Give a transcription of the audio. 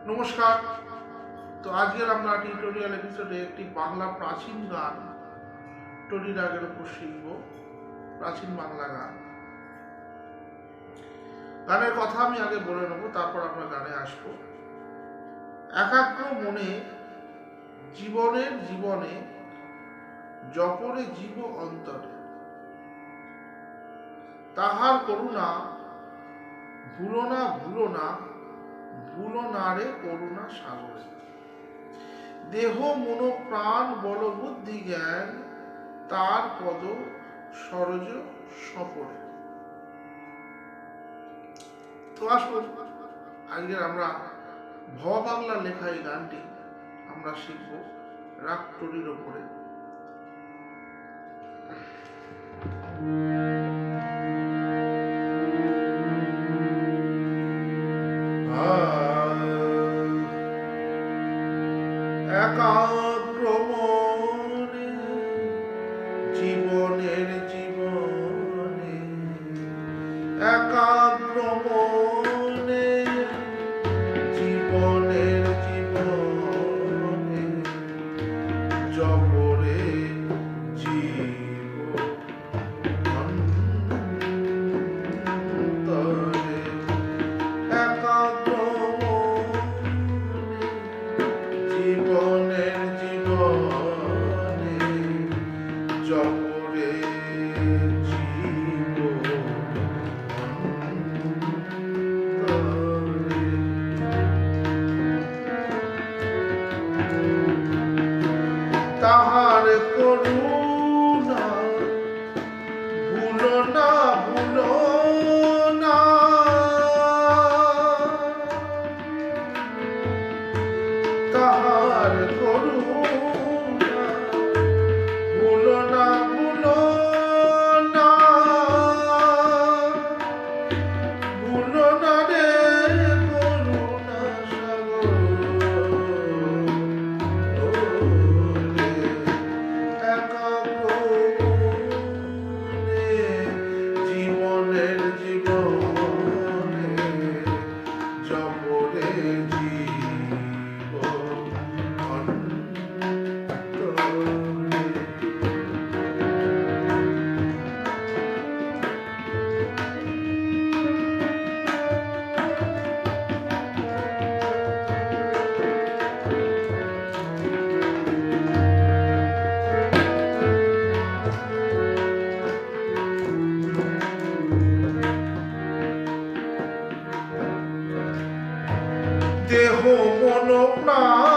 নমস্কার। তো আজকের আমরা টিউটোরিয়াল এপিসোডে একটি বাংলা প্রাচীন গান টরি রাগের উপর শিখব। প্রাচীন বাংলা গান। গানের কথা আমি আগে বলে নেব, তারপর আমরা গানে আসব। একাগ্র মনে জীবনের জীবনে জপরে জীব অন্তরে, তাহার করুণা ভুলো না ভুলো না, ভুলো না রে করুণা সাগরে। দেহ মন প্রাণ বল বুদ্ধি জ্ঞান, তার পদ সরজ সপরে। তো আসুন আজকের আমরা ভ বাংলা লেখা এই গানটি আমরা শিখব রাগ টরির ওপরে। একাগ্র মনে জীবনের জীবনে, একাগ্র মনে জীবনের জীবনে জপরে জীব অন্তরে, একাগ্র জীবনের জীবনে জপরে জীব অন্তরে। তাহার করুণা ভুলো না ভুলো না, তাহার করুণা ভুলো না ভুলো না, ভুলো না রে করুণা সাগরে। একাগ্র মনে জীবনের জীবনে জপরে জীব অন্তরে। দেহ মন প্রাণ